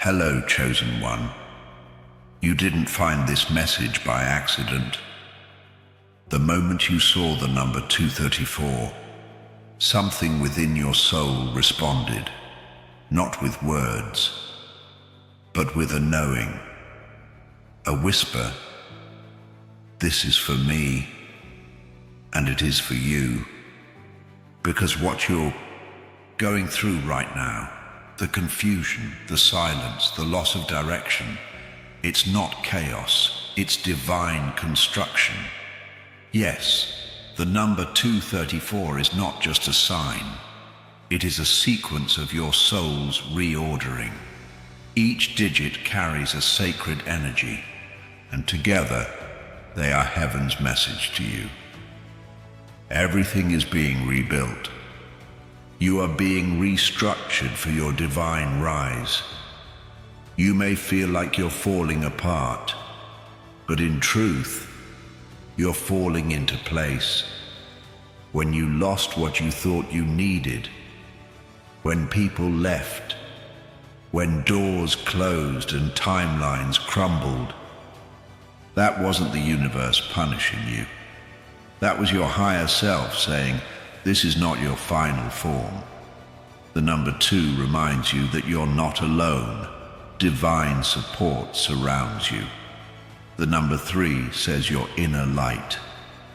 Hello, Chosen One. You didn't find this message by accident. The moment you saw the number 234, something within your soul responded, not with words, but with a knowing, a whisper. This is for me, and it is for you, because what you're going through right now, the confusion, the silence, the loss of direction, it's not chaos, it's divine construction. Yes, the number 234 is not just a sign, it is a sequence of your soul's reordering. Each digit carries a sacred energy, and together they are heaven's message to you. Everything is being rebuilt. You are being restructured for your divine rise. You may feel like you're falling apart, but in truth, you're falling into place. When you lost what you thought you needed, when people left, when doors closed and timelines crumbled, that wasn't the universe punishing you. That was your higher self saying, this is not your final form. The number 2 reminds you that you're not alone. Divine support surrounds you. The number 3 says your inner light,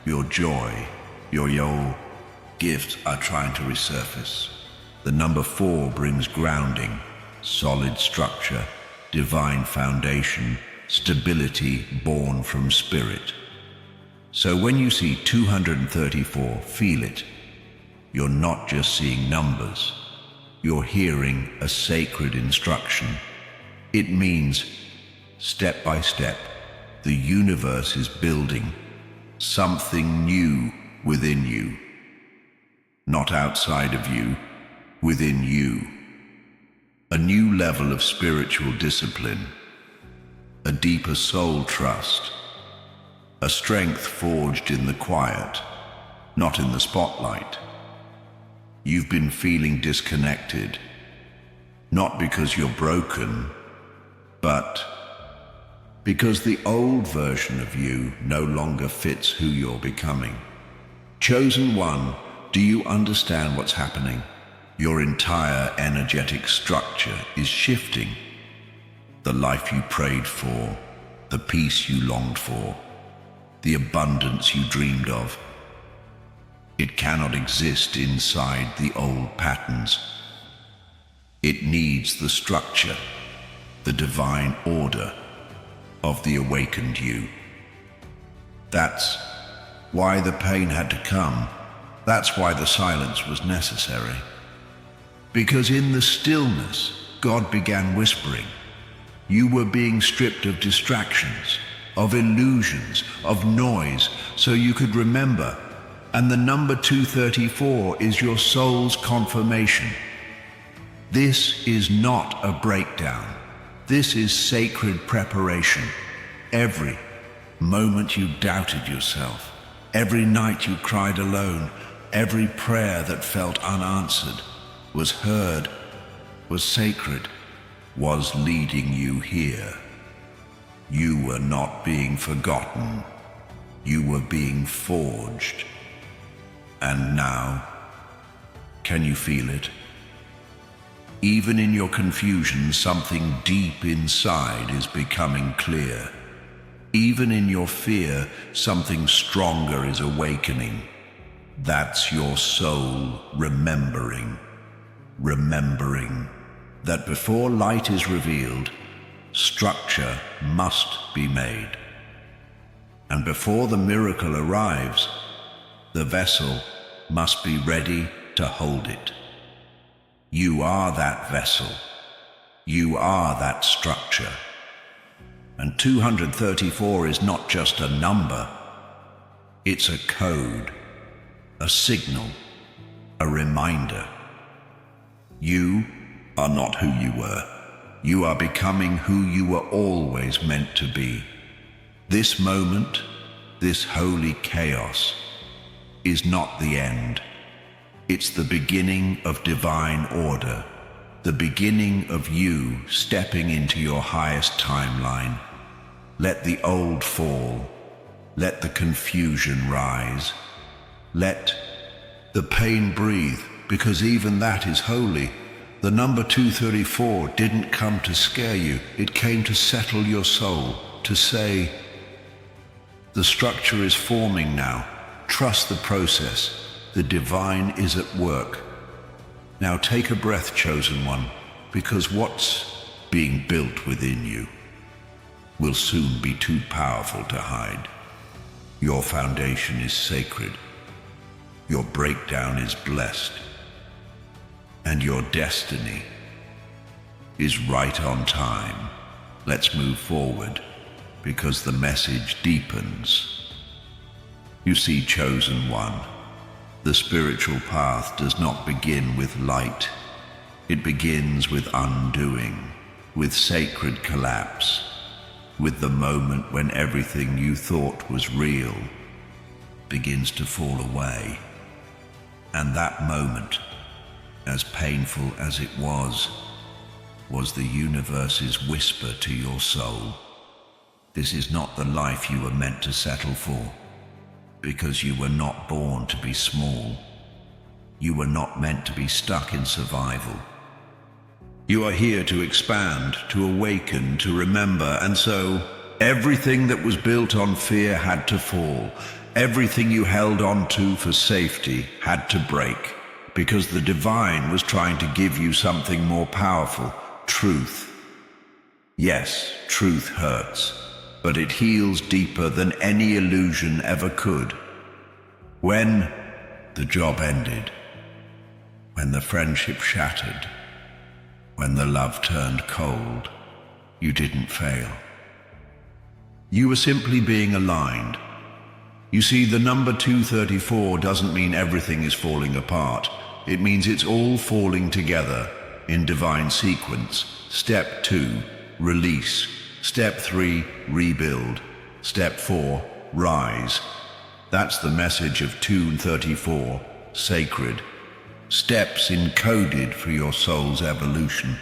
your joy, your gifts are trying to resurface. The number 4 brings grounding, solid structure, divine foundation, stability born from spirit. So when you see 234, feel it. You're not just seeing numbers, you're hearing a sacred instruction. It means, step by step, the universe is building something new within you. Not outside of you, within you. A new level of spiritual discipline, a deeper soul trust, a strength forged in the quiet, not in the spotlight. You've been feeling disconnected, not because you're broken, but because the old version of you no longer fits who you're becoming. Chosen One, do you understand what's happening? Your entire energetic structure is shifting. The life you prayed for, the peace you longed for, the abundance you dreamed of, it cannot exist inside the old patterns. It needs the structure, the divine order of the awakened you. That's why the pain had to come. That's why the silence was necessary. Because in the stillness, God began whispering. You were being stripped of distractions, of illusions, of noise, so you could remember. And the number 234 is your soul's confirmation. This is not a breakdown. This is sacred preparation. Every moment you doubted yourself, every night you cried alone, every prayer that felt unanswered, was heard, was sacred, was leading you here. You were not being forgotten. You were being forged. And now, can you feel it? Even in your confusion, something deep inside is becoming clear. Even in your fear, something stronger is awakening. That's your soul remembering that before light is revealed, structure must be made. And before the miracle arrives, the vessel must be ready to hold it. You are that vessel. You are that structure. And 234 is not just a number. It's a code, a signal, a reminder. You are not who you were. You are becoming who you were always meant to be. This moment, this holy chaos, is not the end. It's the beginning of divine order, the beginning of you stepping into your highest timeline. Let the old fall. Let the confusion rise. Let the pain breathe, because even that is holy. The number 234 didn't come to scare you. It came to settle your soul, to say, the structure is forming now. Trust the process. The divine is at work. Now take a breath, chosen one, because what's being built within you will soon be too powerful to hide. Your foundation is sacred. Your breakdown is blessed. And your destiny is right on time. Let's move forward, because the message deepens. You see, chosen one, the spiritual path does not begin with light. It begins with undoing, with sacred collapse, with the moment when everything you thought was real begins to fall away. And that moment, as painful as it was the universe's whisper to your soul. This is not the life you were meant to settle for, because you were not born to be small. You were not meant to be stuck in survival. You are here to expand, to awaken, to remember, and so everything that was built on fear had to fall. Everything you held on to for safety had to break, because the divine was trying to give you something more powerful, truth. Yes, truth hurts, but it heals deeper than any illusion ever could. When the job ended, when the friendship shattered, when the love turned cold, you didn't fail. You were simply being aligned. You see, the number 234 doesn't mean everything is falling apart. It means it's all falling together in divine sequence. Step 2, release. Step 3, rebuild. Step 4, rise. That's the message of 234, sacred. Steps encoded for your soul's evolution.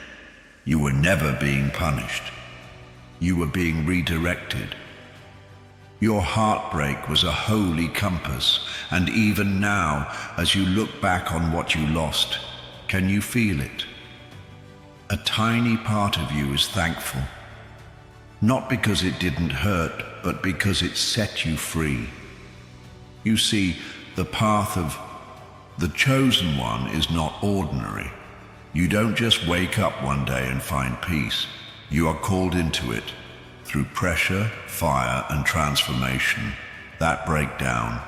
You were never being punished. You were being redirected. Your heartbreak was a holy compass, and even now, as you look back on what you lost, can you feel it? A tiny part of you is thankful. Not because it didn't hurt, but because it set you free. You see, the path of the chosen one is not ordinary. You don't just wake up one day and find peace. You are called into it through pressure, fire, and transformation. That breakdown,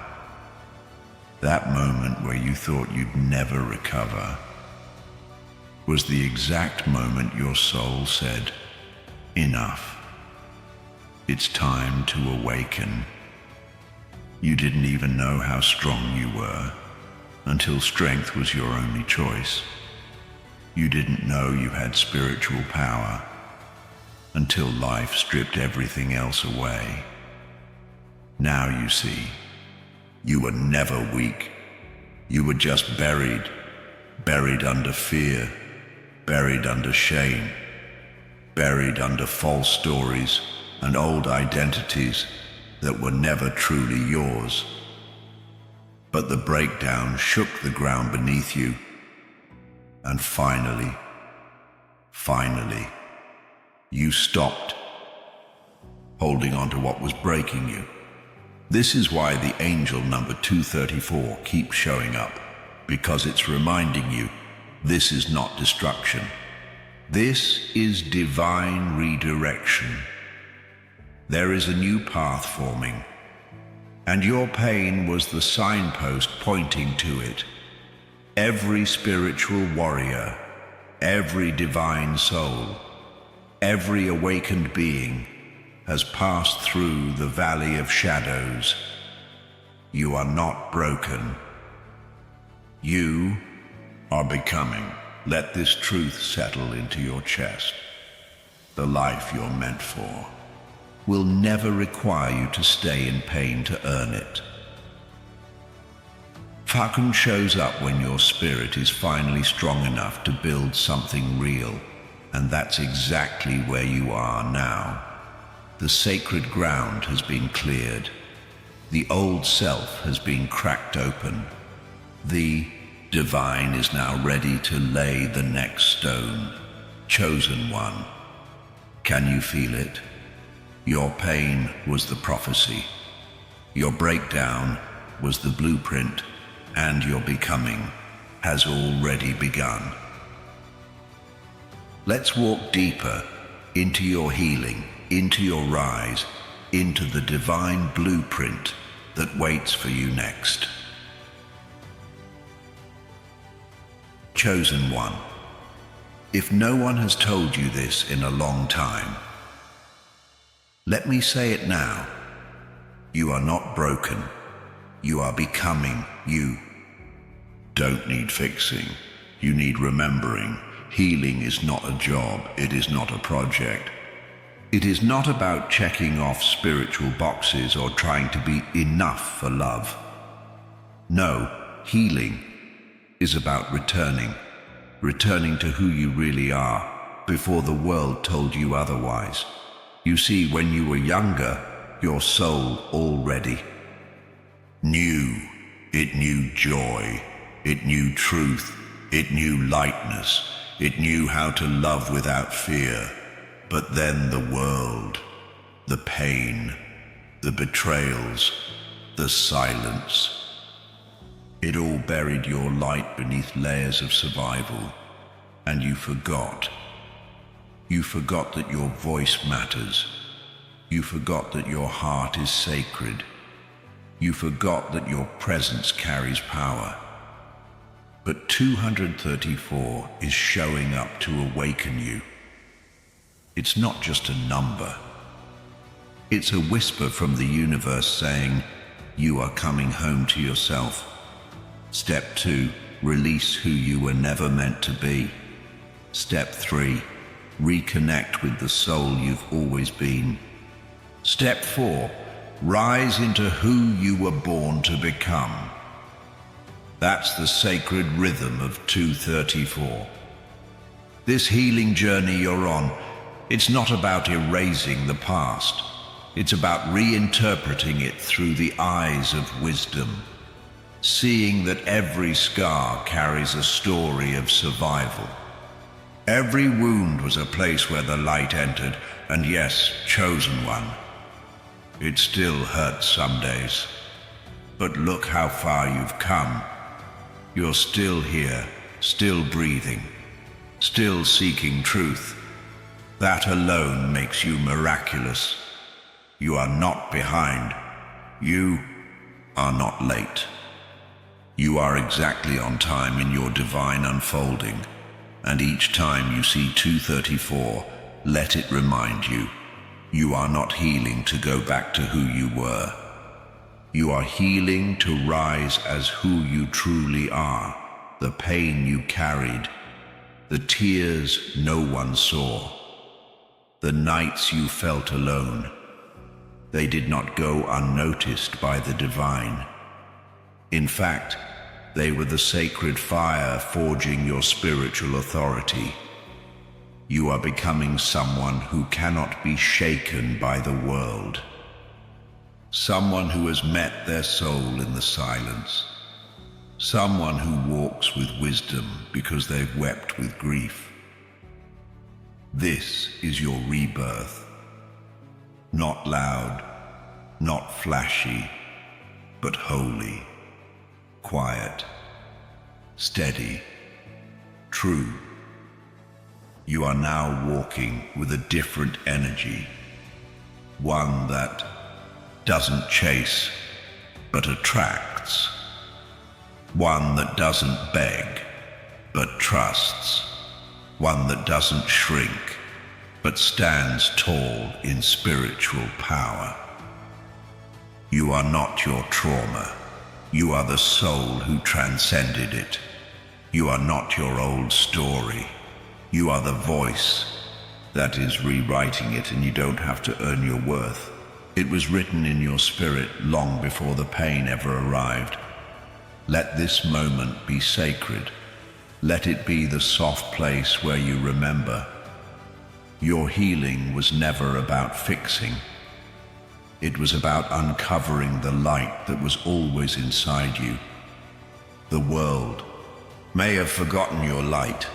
that moment where you thought you'd never recover, was the exact moment your soul said, enough. It's time to awaken. You didn't even know how strong you were until strength was your only choice. You didn't know you had spiritual power until life stripped everything else away. Now you see, you were never weak. You were just buried under fear, buried under shame, buried under false stories and old identities that were never truly yours. But the breakdown shook the ground beneath you, and finally, you stopped holding on to what was breaking you. This is why the angel number 234 keeps showing up, because it's reminding you this is not destruction. This is divine redirection. There is a new path forming, and your pain was the signpost pointing to it. Every spiritual warrior, every divine soul, every awakened being has passed through the valley of shadows. You are not broken. You are becoming. Let this truth settle into your chest. The life you're meant for will never require you to stay in pain to earn it. Fakun shows up when your spirit is finally strong enough to build something real, and that's exactly where you are now. The sacred ground has been cleared. The old self has been cracked open. The divine is now ready to lay the next stone. Chosen one. Can you feel it? Your pain was the prophecy. Your breakdown was the blueprint, and your becoming has already begun. Let's walk deeper into your healing, into your rise, into the divine blueprint that waits for you next. Chosen one. If no one has told you this in a long time, let me say it now. You are not broken. You are becoming you. Don't need fixing. You need remembering. Healing is not a job. It is not a project. It is not about checking off spiritual boxes or trying to be enough for love. No, healing is about returning to who you really are before the world told you otherwise. You see, when you were younger, your soul already knew. It knew joy, it knew truth, it knew lightness, it knew how to love without fear. But then the world, the pain, the betrayals, the silence, it all buried your light beneath layers of survival, and you forgot. You forgot that your voice matters. You forgot that your heart is sacred. You forgot that your presence carries power. But 234 is showing up to awaken you. It's not just a number. It's a whisper from the universe saying, you are coming home to yourself. Step 2, release who you were never meant to be. Step 3, reconnect with the soul you've always been. Step 4, rise into who you were born to become. That's the sacred rhythm of 234. This healing journey you're on, it's not about erasing the past. It's about reinterpreting it through the eyes of wisdom. Seeing that every scar carries a story of survival. Every wound was a place where the light entered, and yes, chosen one. It still hurts some days. But look how far you've come. You're still here, still breathing, still seeking truth. That alone makes you miraculous. You are not behind. You are not late. You are exactly on time in your divine unfolding. And each time you see 234, let it remind you, you are not healing to go back to who you were. You are healing to rise as who you truly are, the pain you carried, the tears no one saw, the nights you felt alone. They did not go unnoticed by the divine. In fact, they were the sacred fire forging your spiritual authority. You are becoming someone who cannot be shaken by the world. Someone who has met their soul in the silence. Someone who walks with wisdom because they've wept with grief. This is your rebirth. Not loud, not flashy, but holy. Quiet, steady, true. You are now walking with a different energy, one that doesn't chase, but attracts, one that doesn't beg, but trusts, one that doesn't shrink, but stands tall in spiritual power. You are not your trauma. You are the soul who transcended it. You are not your old story. You are the voice that is rewriting it, and you don't have to earn your worth. It was written in your spirit long before the pain ever arrived. Let this moment be sacred. Let it be the soft place where you remember. Your healing was never about fixing. It was about uncovering the light that was always inside you. The world may have forgotten your light,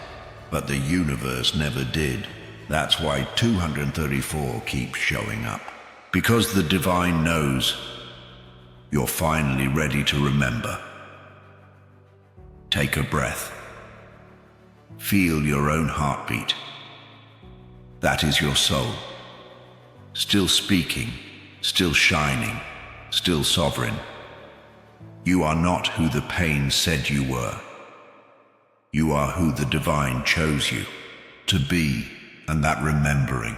but the universe never did. That's why 234 keeps showing up. Because the divine knows you're finally ready to remember. Take a breath. Feel your own heartbeat. That is your soul. Still speaking, still shining, still sovereign. You are not who the pain said you were. You are who the divine chose you to be, and that remembering,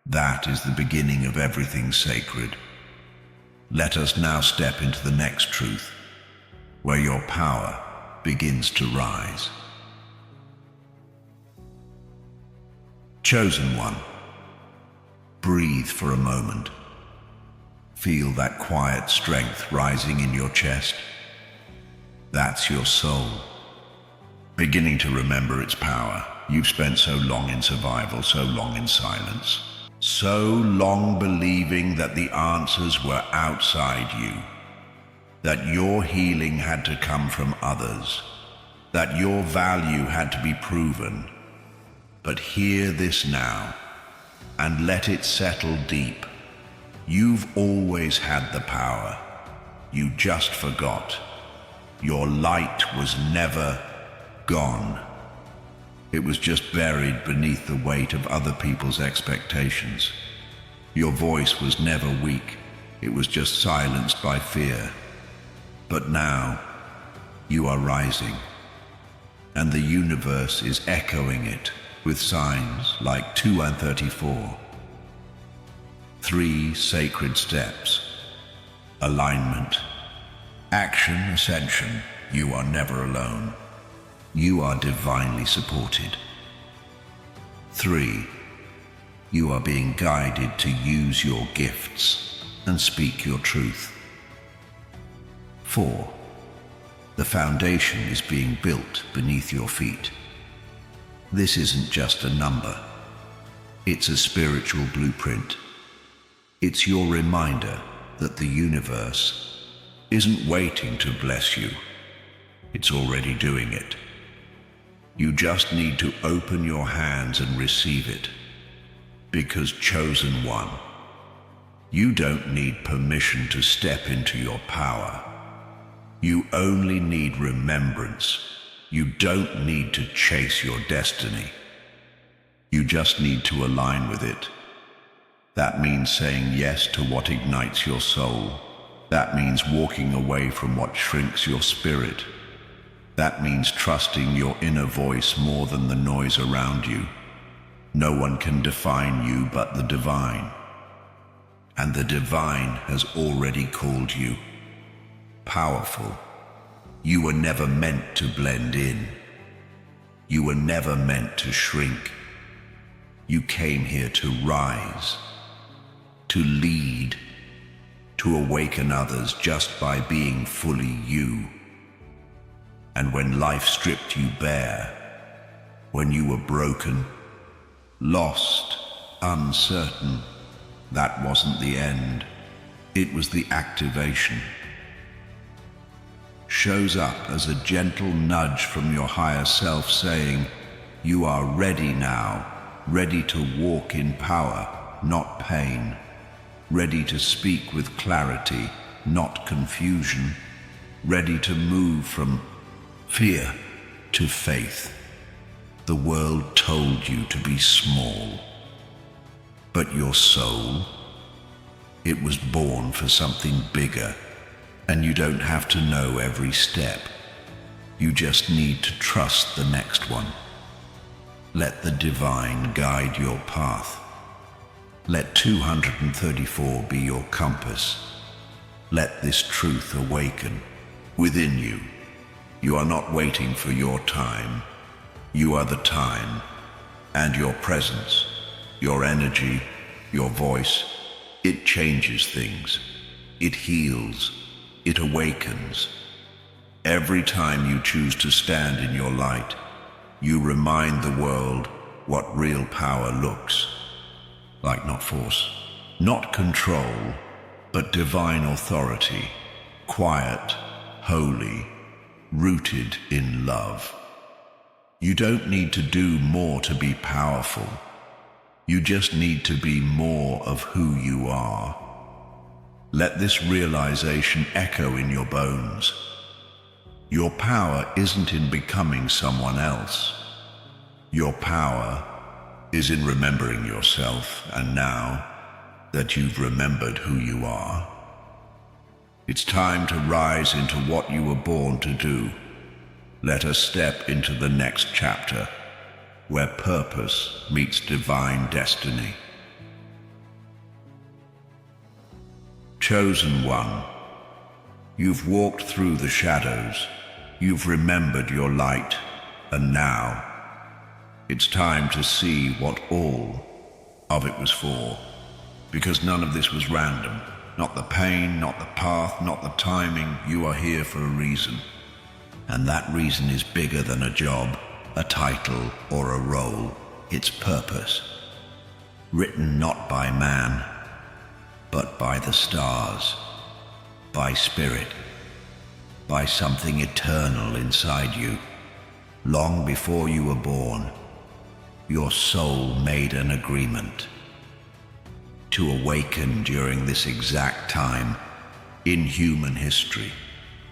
that is the beginning of everything sacred. Let us now step into the next truth, where your power begins to rise. Chosen one, breathe for a moment. Feel that quiet strength rising in your chest. That's your soul, beginning to remember its power. You've spent so long in survival, so long in silence, so long believing that the answers were outside you, that your healing had to come from others, that your value had to be proven. But hear this now, and let it settle deep. You've always had the power. You just forgot. Your light was never gone. It was just buried beneath the weight of other people's expectations. Your voice was never weak. It was just silenced by fear. But now, you are rising, and the universe is echoing it with signs like 234. 3 sacred steps. Alignment. Action, ascension. You are never alone. You are divinely supported. 3. You are being guided to use your gifts and speak your truth. 4. The foundation is being built beneath your feet. This isn't just a number. It's a spiritual blueprint. It's your reminder that the universe isn't waiting to bless you. It's already doing it. You just need to open your hands and receive it. Because chosen one, you don't need permission to step into your power. You only need remembrance. You don't need to chase your destiny. You just need to align with it. That means saying yes to what ignites your soul. That means walking away from what shrinks your spirit. That means trusting your inner voice more than the noise around you. No one can define you but the divine. And the divine has already called you powerful. You were never meant to blend in. You were never meant to shrink. You came here to rise, to lead, to awaken others just by being fully you. And when life stripped you bare, when you were broken, lost, uncertain, that wasn't the end. It was the activation. Shows up as a gentle nudge from your higher self saying, you are ready now, ready to walk in power, not pain, ready to speak with clarity, not confusion, ready to move from fear to faith. The world told you to be small, but your soul, it was born for something bigger. And you don't have to know every step. You just need to trust the next one. Let the divine guide your path. Let 234 be your compass. Let this truth awaken within you. You are not waiting for your time. You are the time, and your presence, your energy, your voice, it changes things. It heals. It awakens. Every time you choose to stand in your light, you remind the world what real power looks like. Not force, not control, but divine authority, quiet, holy, rooted in love. You don't need to do more to be powerful. You just need to be more of who you are. Let this realization echo in your bones. Your power isn't in becoming someone else. Your power is in remembering yourself, and now that you've remembered who you are, it's time to rise into what you were born to do. Let us step into the next chapter, where purpose meets divine destiny. Chosen one, you've walked through the shadows, you've remembered your light, and now it's time to see what all of it was for. Because none of this was random. Not the pain, not the path, not the timing. You are here for a reason. And that reason is bigger than a job, a title, or a role. It's purpose. Written not by man, but by the stars, by spirit, by something eternal inside you. Long before you were born, your soul made an agreement to awaken during this exact time in human history,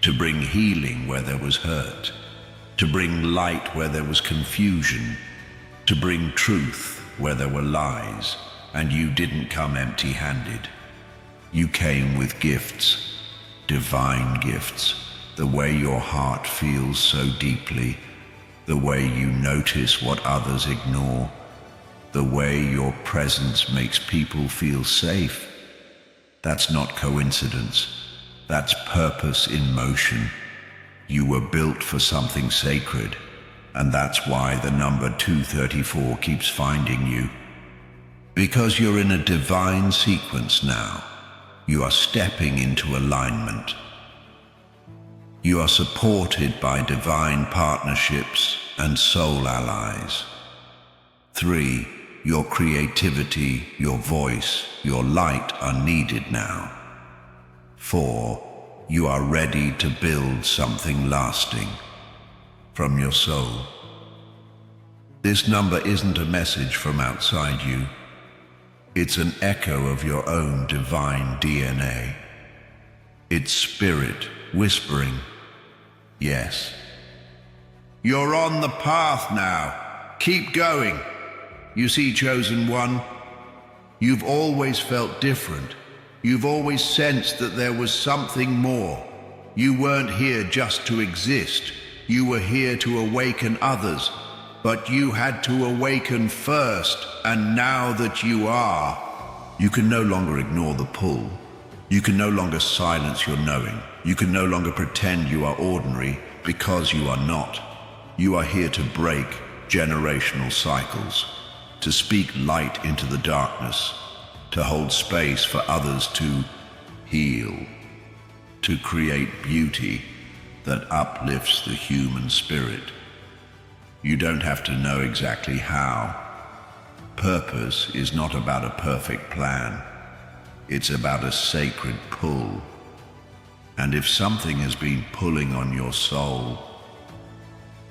to bring healing where there was hurt, to bring light where there was confusion, to bring truth where there were lies. And you didn't come empty-handed. You came with gifts, divine gifts, the way your heart feels so deeply, the way you notice what others ignore, the way your presence makes people feel safe. That's not coincidence. That's purpose in motion. You were built for something sacred, and that's why the number 234 keeps finding you. Because you're in a divine sequence now. You are stepping into alignment. You are supported by divine partnerships and soul allies. 3. Your creativity, your voice, your light are needed now. 4. You are ready to build something lasting from your soul. This number isn't a message from outside you. It's an echo of your own divine DNA. It's spirit whispering, yes. You're on the path now. Keep going. You see, chosen one, you've always felt different. You've always sensed that there was something more. You weren't here just to exist. You were here to awaken others. But you had to awaken first, and now that you are, you can no longer ignore the pull. You can no longer silence your knowing. You can no longer pretend you are ordinary, because you are not. You are here to break generational cycles, to speak light into the darkness, to hold space for others to heal, to create beauty that uplifts the human spirit. You don't have to know exactly how. Purpose is not about a perfect plan. It's about a sacred pull. And if something has been pulling on your soul,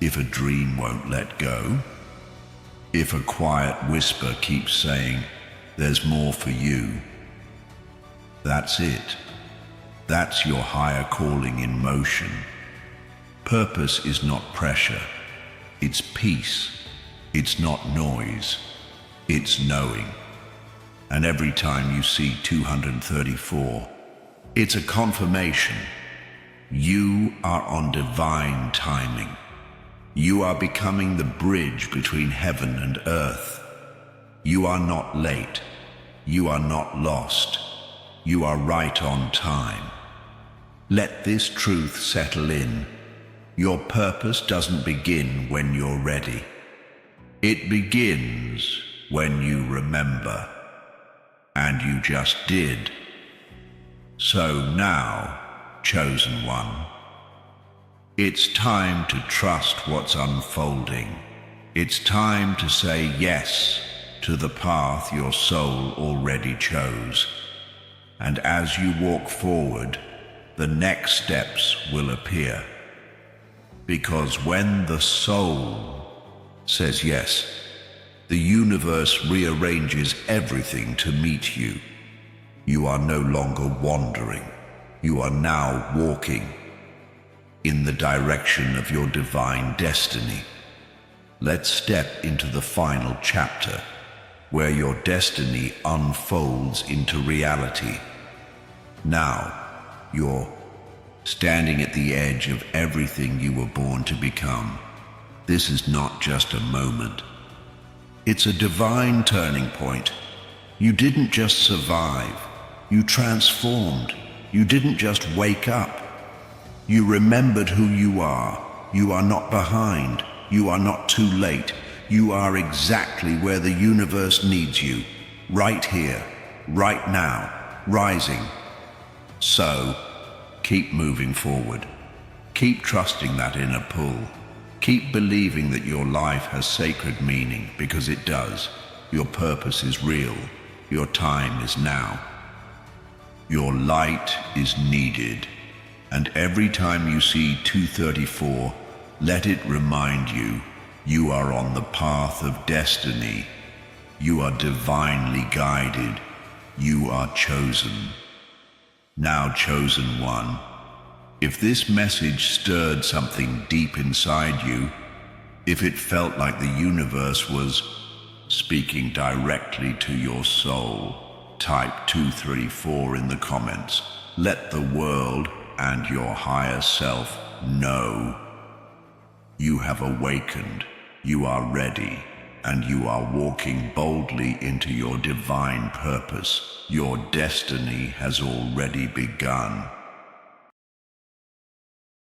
if a dream won't let go, if a quiet whisper keeps saying, there's more for you, that's it. That's your higher calling in motion. Purpose is not pressure. It's peace. It's not noise. It's knowing. And every time you see 234, it's a confirmation. You are on divine timing. You are becoming the bridge between heaven and earth. You are not late. You are not lost. You are right on time. Let this truth settle in. Your purpose doesn't begin when you're ready. It begins when you remember. And you just did. So now, chosen one, It's time to trust what's unfolding. It's time to say yes to the path your soul already chose. And as you walk forward, the next steps will appear. Because when the soul says yes, the universe rearranges everything to meet you. You are no longer wandering. You are now walking in the direction of your divine destiny. Let's step into the final chapter, where your destiny unfolds into reality. Now, you're standing at the edge of everything you were born to become. This is not just a moment. It's a divine turning point. You didn't just survive. You transformed. You didn't just wake up. You remembered who you are. You are not behind. You are not too late. You are exactly where the universe needs you. Right here, right now, rising. So, keep moving forward. Keep trusting that inner pull. Keep believing that your life has sacred meaning, because it does. Your purpose is real. Your time is now. Your light is needed. And every time you see 234, let it remind you, you are on the path of destiny. You are divinely guided. You are chosen. Now, chosen one, if this message stirred something deep inside you, if it felt like the universe was speaking directly to your soul, type 234 in the comments. Let the world and your higher self know you have awakened, you are ready, and you are walking boldly into your divine purpose. Your destiny has already begun.